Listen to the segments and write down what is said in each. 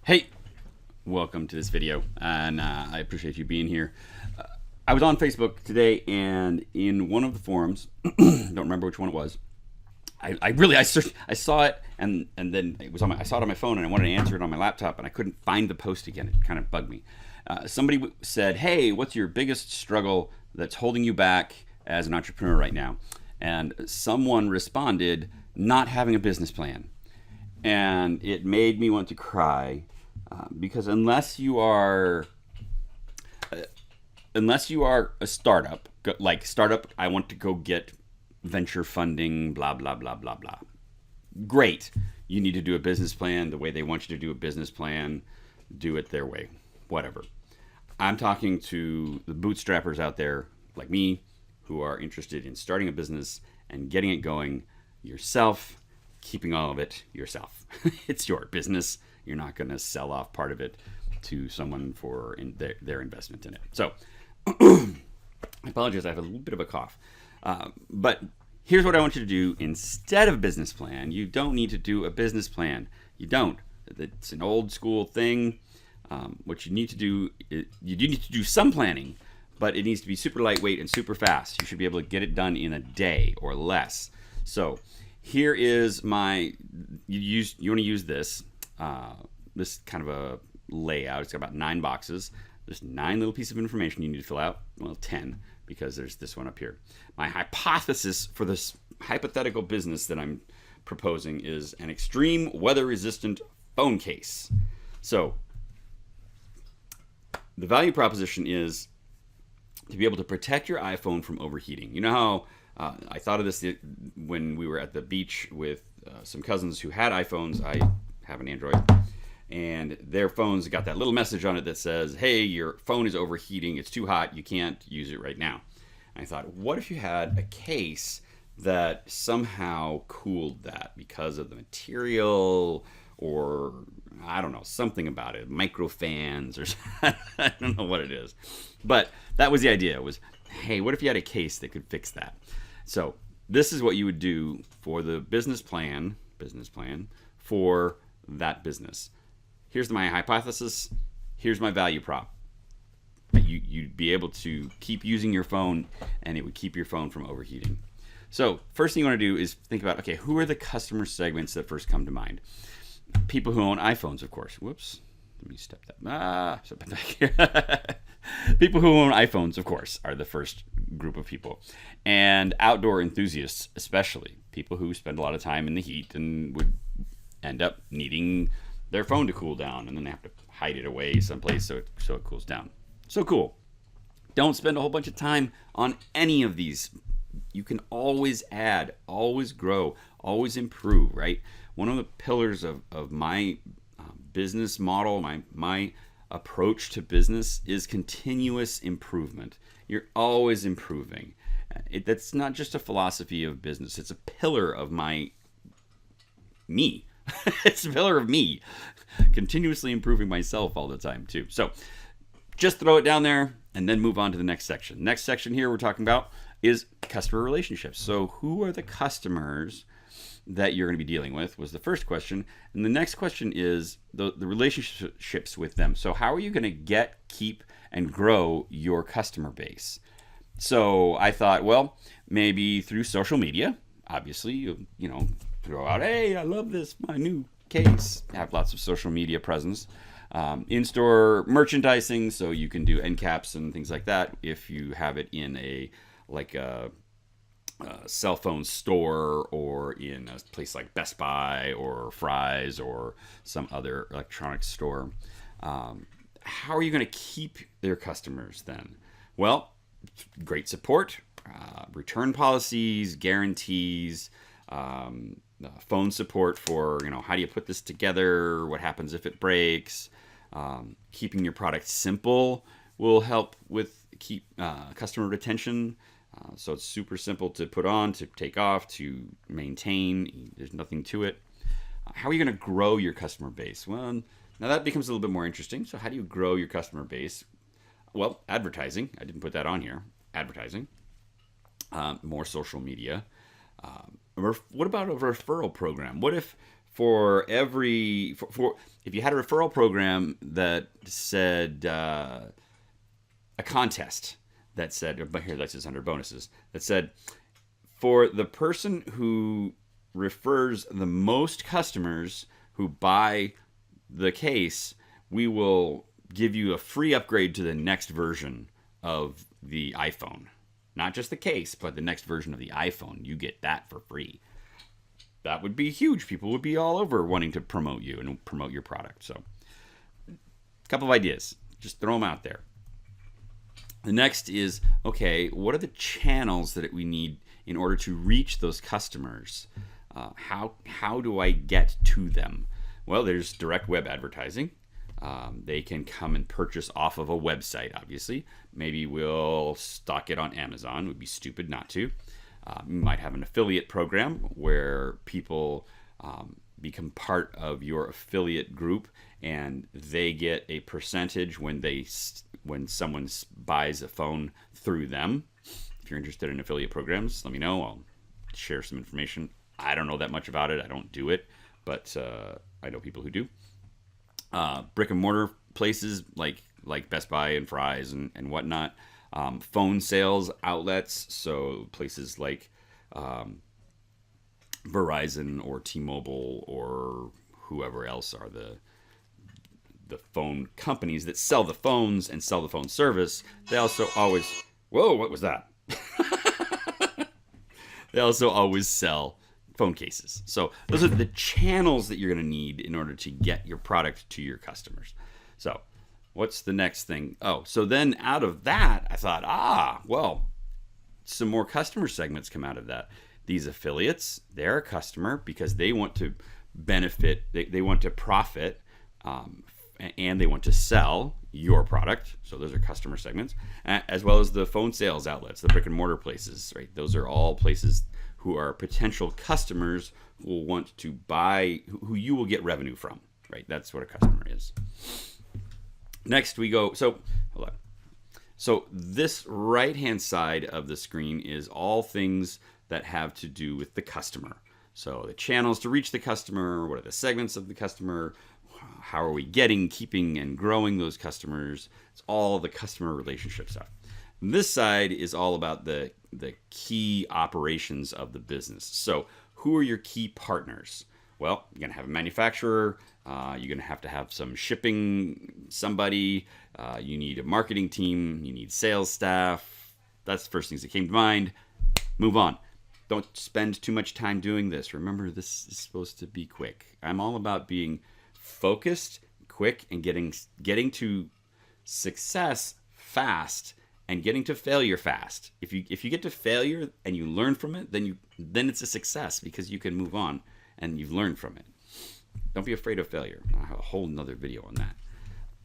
Hey, welcome to this video, and I appreciate you being here. I was on Facebook today, and in one of the forums, don't remember which one it was. I searched, I saw it, and then it was on I saw it on my phone, and I wanted to answer it on my laptop, and I couldn't find the post again. It kind of bugged me. Somebody said, "Hey, what's your biggest struggle that's holding you back as an entrepreneur right now?" And someone responded, "Not having a business plan." And it made me want to cry because unless you are a startup, like startup, I want to go get venture funding, blah blah blah blah blah. Great, you need to do a business plan the way they want you to do a business plan. Do it their way, whatever. I'm talking to the bootstrappers out there like me who are interested in starting a business and getting it going yourself, keeping all of it yourself. It's your business. You're not going to sell off part of it to someone for their investment in it. So I apologize. I have a little bit of a cough. But here's what I want you to do instead of a business plan. You don't need to do a business plan. You don't. It's an old school thing. What you need to do is you do need to do some planning, but it needs to be super lightweight and super fast. You should be able to get it done in a day or less. So here is my, you want to use this kind of a layout. It's got about 9 boxes. There's 9 little pieces of information you need to fill out. Well, 10, because there's this one up here. My hypothesis for this hypothetical business that I'm proposing is an extreme weather-resistant phone case. So the value proposition is to be able to protect your iPhone from overheating. You know how I thought of this when we were at the beach with some cousins who had iPhones. I have an Android, and their phones got that little message on it that says, "Hey, your phone is overheating. It's too hot. You can't use it right now." And I thought, what if you had a case that somehow cooled that because of the material, or I don't know, something about it, micro fans, or I don't know what it is. But that was the idea. It was, hey, what if you had a case that could fix that? So this is what you would do for the business plan for that business. Here's my hypothesis. Here's my value prop. You'd be able to keep using your phone, and it would keep your phone from overheating. So first thing you want to do is think about, okay, who are the customer segments that first come to mind? People who own iPhones, of course. Whoops. Let me step that back here. People who own iPhones, of course, are the first group of people. And outdoor enthusiasts, especially. People who spend a lot of time in the heat and would end up needing their phone to cool down, and then they have to hide it away someplace so it cools down. So cool. Don't spend a whole bunch of time on any of these. You can always add, always grow, always improve, right? One of the pillars of my business model, my approach to business is continuous improvement. You're always improving. That's not just a philosophy of business. It's a pillar of me. It's a pillar of me. Continuously improving myself all the time too. So just throw it down there and then move on to the next section. Next section here we're talking about is customer relationships. So who are the customers that you're going to be dealing with was the first question. And the next question is the relationships with them. So how are you going to keep, and grow your customer base? So I thought, well, maybe through social media. Obviously, you know, throw out, "Hey, I love this, my new case." Have lots of social media presence. In-store merchandising, so you can do end caps and things like that if you have it in a cell phone store, or in a place like Best Buy or Fry's or some other electronics store. How are you going to keep their customers then? Well, great support, return policies, guarantees, phone support for, how do you put this together? What happens if it breaks? Keeping your product simple will help with customer retention. So it's super simple to put on, to take off, to maintain. There's nothing to it. How are you going to grow your customer base? Well, now that becomes a little bit more interesting. So how do you grow your customer base? Well, advertising. I didn't put that on here. Advertising. More social media. What about a referral program? What if for every for if you had a referral program that said a contest that said, but here that's just under bonuses, that said for the person who refers the most customers who buy the case, we will give you a free upgrade to the next version of the iPhone. Not just the case, but the next version of the iPhone. You get that for free. That would be huge. People would be all over wanting to promote you and promote your product. So, a couple of ideas. Just throw them out there. The next is, okay, what are the channels that we need in order to reach those customers? How do I get to them? Well, there's direct web advertising. They can come and purchase off of a website, obviously. Maybe we'll stock it on Amazon. It would be stupid not to. You might have an affiliate program where people become part of your affiliate group, and they get a percentage when someone buys a phone through them. If you're interested in affiliate programs, let me know. I'll share some information. I don't know that much about it. I don't do it, but I know people who do. Brick and mortar places like Best Buy and Fry's and whatnot. Phone sales outlets, so places like Verizon or T-Mobile or whoever else are the phone companies that sell the phones and sell the phone service. They also always... Whoa, what was that? They also always sell phone cases. So those are the channels that you're going to need in order to get your product to your customers. So what's the next thing? Oh, so then out of that, I thought, well, some more customer segments come out of that. These affiliates, they're a customer because they want to benefit, they want to profit, and they want to sell your product. So those are customer segments, as well as the phone sales outlets, the brick and mortar places, right? Those are all places who are potential customers who will want to buy, who you will get revenue from, right? That's what a customer is. Next we go, hold on. So this right-hand side of the screen is all things that have to do with the customer. So the channels to reach the customer, what are the segments of the customer, how are we getting, keeping, and growing those customers? It's all the customer relationship stuff. And this side is all about the key operations of the business. So who are your key partners? Well, you're going to have a manufacturer. You're going to have some shipping, somebody. You need a marketing team. You need sales staff. That's the first things that came to mind. Move on. Don't spend too much time doing this. Remember, this is supposed to be quick. I'm all about being focused, quick, and getting to success fast and getting to failure fast. If you get to failure and you learn from it, then it's a success because you can move on and you've learned from it. Don't be afraid of failure. I have a whole nother video on that.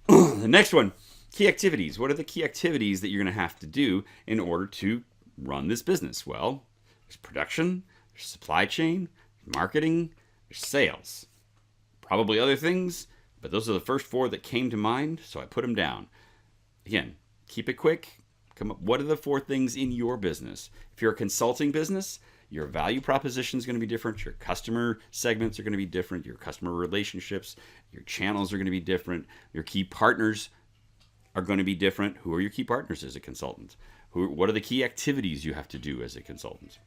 The next one, key activities. What are the key activities that you're going to have to do in order to run this business? Well, there's production, there's supply chain, marketing, there's sales. Probably other things, but those are the first four that came to mind, so I put them down. Again, keep it quick. Come up. What are the four things in your business? If you're a consulting business, your value proposition is going to be different. Your customer segments are going to be different. Your customer relationships, your channels are going to be different. Your key partners are going to be different. Who are your key partners as a consultant? What are the key activities you have to do as a consultant?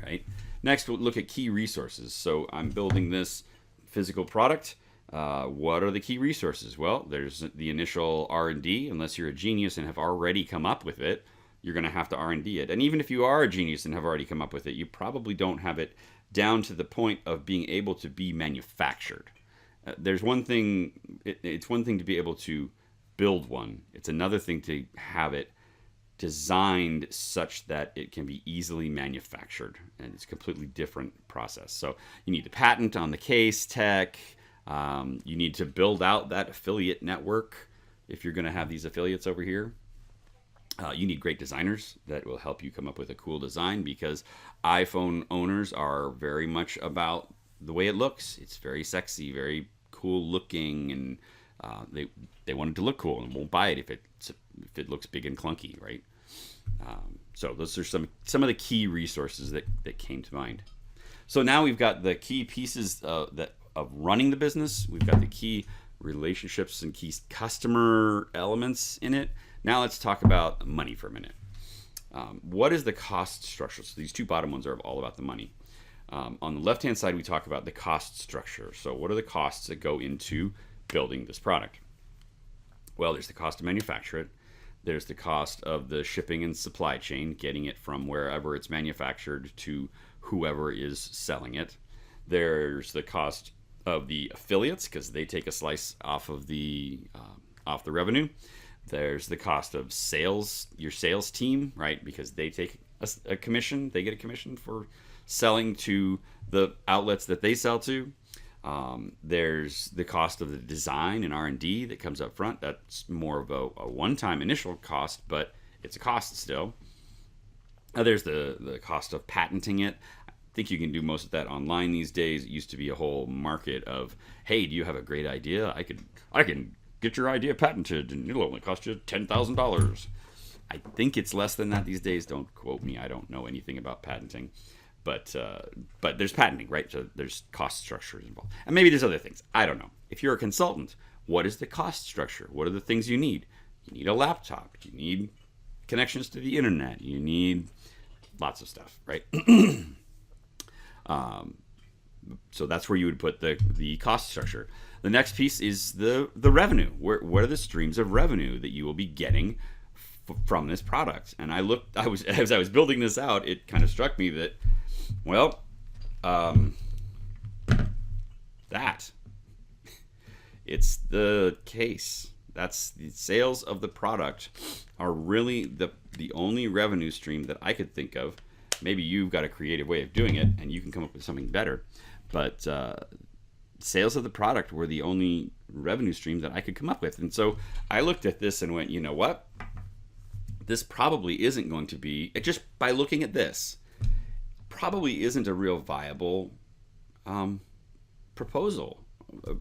Right. Next, we'll look at key resources. So I'm building this physical product. What are the key resources? Well, there's the initial R&D. Unless you're a genius and have already come up with it, you're going to have to R&D it. And even if you are a genius and have already come up with it, you probably don't have it down to the point of being able to be manufactured. There's one thing, it's one thing to be able to build one. It's another thing to have it designed such that it can be easily manufactured, and it's a completely different process. So you need to patent on the case tech. You need to build out that affiliate network if you're going to have these affiliates over here. You need great designers that will help you come up with a cool design, because iPhone owners are very much about the way it looks. It's very sexy, very cool looking, and they want it to look cool and won't buy it if it looks big and clunky, right? So those are some of the key resources that came to mind. So now we've got the key pieces of running the business. We've got the key relationships and key customer elements in it. Now let's talk about money for a minute. What is the cost structure? So these two bottom ones are all about the money. On the left-hand side, we talk about the cost structure. So what are the costs that go into building this product? Well, there's the cost to manufacture it. There's the cost of the shipping and supply chain, getting it from wherever it's manufactured to whoever is selling it. There's the cost of the affiliates, because they take a slice off the revenue. There's the cost of sales, your sales team, right? Because they take a commission. They get a commission for selling to the outlets that they sell to. There's the cost of the design and R&D that comes up front. That's more of a one-time initial cost, but it's a cost still. There's the cost of patenting it. I think you can do most of that online these days. It used to be a whole market of, hey, do you have a great idea? I can get your idea patented, and it'll only cost you $10,000. I think it's less than that these days. Don't quote me. I don't know anything about patenting. But there's patenting, right? So there's cost structures involved. And maybe there's other things. I don't know. If you're a consultant, what is the cost structure? What are the things you need? You need a laptop. You need connections to the internet. You need lots of stuff, right? So that's where you would put the cost structure. The next piece is the revenue. What are the streams of revenue that you will be getting from this product? And as I was building this out, it kind of struck me that, well, that it's the case. That's the sales of the product are really the only revenue stream that I could think of. Maybe you've got a creative way of doing it and you can come up with something better. But sales of the product were the only revenue stream that I could come up with. And so I looked at this and went, you know what? This probably isn't going to be, just by looking at this, probably isn't a real viable proposal,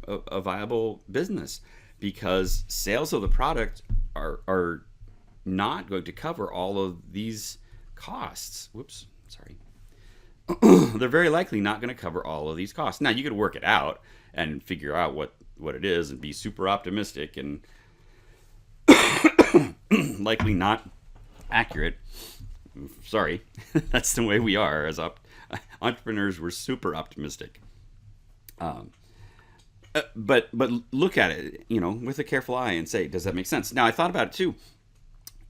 a viable business, because sales of the product are not going to cover all of these costs. Whoops, sorry. They're very likely not going to cover all of these costs. Now, you could work it out and figure out what it is and be super optimistic and likely not accurate. Sorry, that's the way we are as entrepreneurs. We're super optimistic. But look at it, with a careful eye and say, does that make sense? Now, I thought about it too.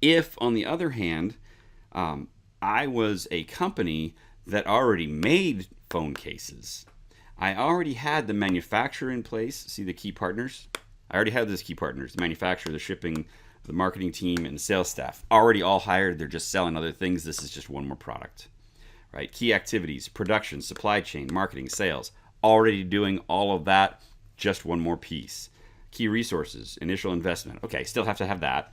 If, on the other hand, I was a company that already made phone cases, I already had the manufacturer in place. See the key partners? I already had those key partners: the manufacturer, the shipping, the marketing team, and the sales staff. Already all hired. They're just selling other things. This is just one more product, right? Key activities: production, supply chain, marketing, sales. Already doing all of that. Just one more piece. Key resources: initial investment. Okay, still have to have that.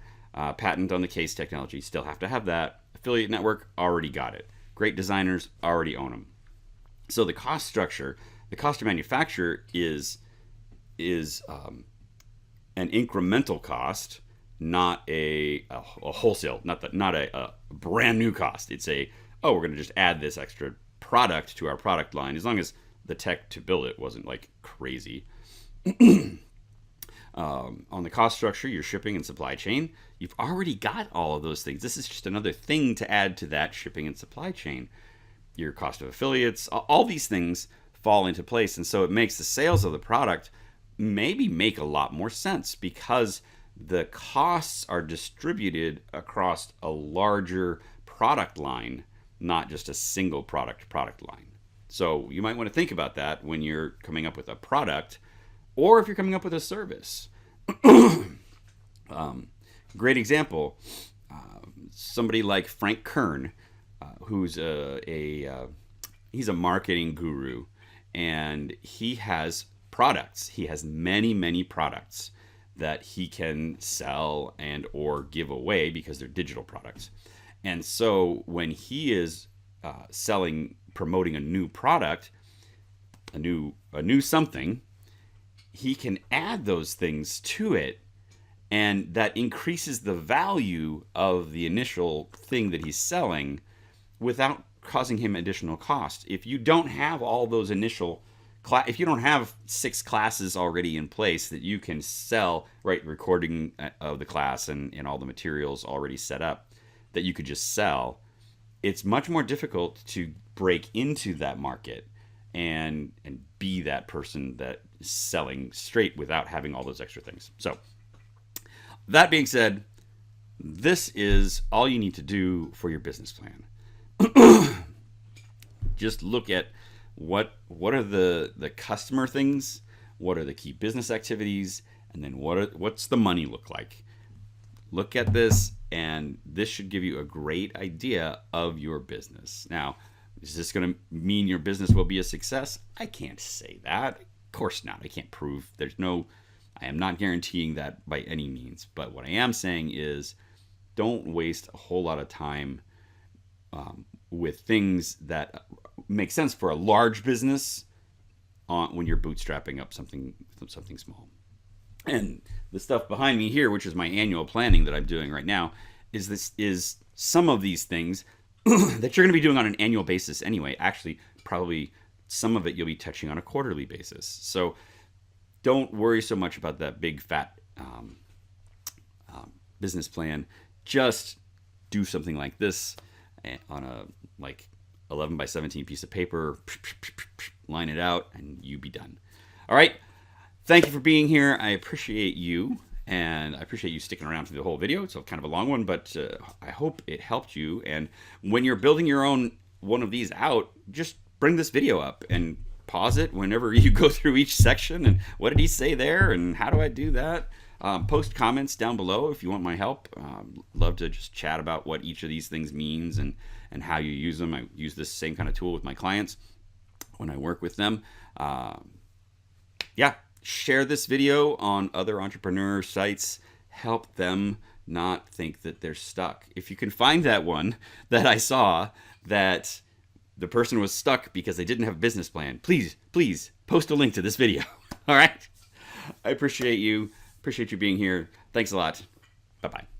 Patent on the case technology. Still have to have that. Affiliate network. Already got it. Great designers. Already own them. So the cost structure, the cost to manufacture is an incremental cost, not a wholesale, not a brand new cost. It's we're going to just add this extra product to our product line, as long as the tech to build it wasn't like crazy. On the cost structure, your shipping and supply chain, you've already got all of those things. This is just another thing to add to that shipping and supply chain. Your cost of affiliates, all these things fall into place. And so it makes the sales of the product maybe make a lot more sense, because the costs are distributed across a larger product line, not just a single product line. So you might want to think about that when you're coming up with a product, or if you're coming up with a service. Great example, somebody like Frank Kern, who's he's a marketing guru, and he has products. He has many, many products that he can sell and or give away because they're digital products. And so when he is promoting a new product, a new something, he can add those things to it, and that increases the value of the initial thing that he's selling without causing him additional cost. If you don't have all those initial if you don't have 6 classes already in place that you can sell, right, recording of the class and all the materials already set up that you could just sell, it's much more difficult to break into that market and be that person that is selling straight without having all those extra things. So that being said, this is all you need to do for your business plan. Just look at what are the customer things, what are the key business activities, and then what's the money look like. Look at this, and this should give you a great idea of your business. Now, is this going to mean your business will be a success? I can't say that. Of course not. I can't prove. I am not guaranteeing that by any means. But what I am saying is, don't waste a whole lot of time with things that make sense for a large business when you're bootstrapping up something small. And the stuff behind me here, which is my annual planning that I'm doing right now, is some of these things that you're going to be doing on an annual basis anyway. Actually, probably some of it you'll be touching on a quarterly basis. So don't worry so much about that big fat business plan. Just do something like this on a 11 by 17 piece of paper, line it out, and you be done. All right. Thank you for being here. I appreciate you, and I appreciate you sticking around for the whole video. It's kind of a long one, but I hope it helped you. And when you're building your own one of these out, just bring this video up and pause it whenever you go through each section. And what did he say there? And how do I do that? Post comments down below if you want my help. Love to just chat about what each of these things means and how you use them. I use this same kind of tool with my clients when I work with them. Yeah, share this video on other entrepreneur sites. Help them not think that they're stuck. If you can find that one that I saw that the person was stuck because they didn't have a business plan, please post a link to this video. All right. I appreciate you. Appreciate you being here. Thanks a lot. Bye-bye.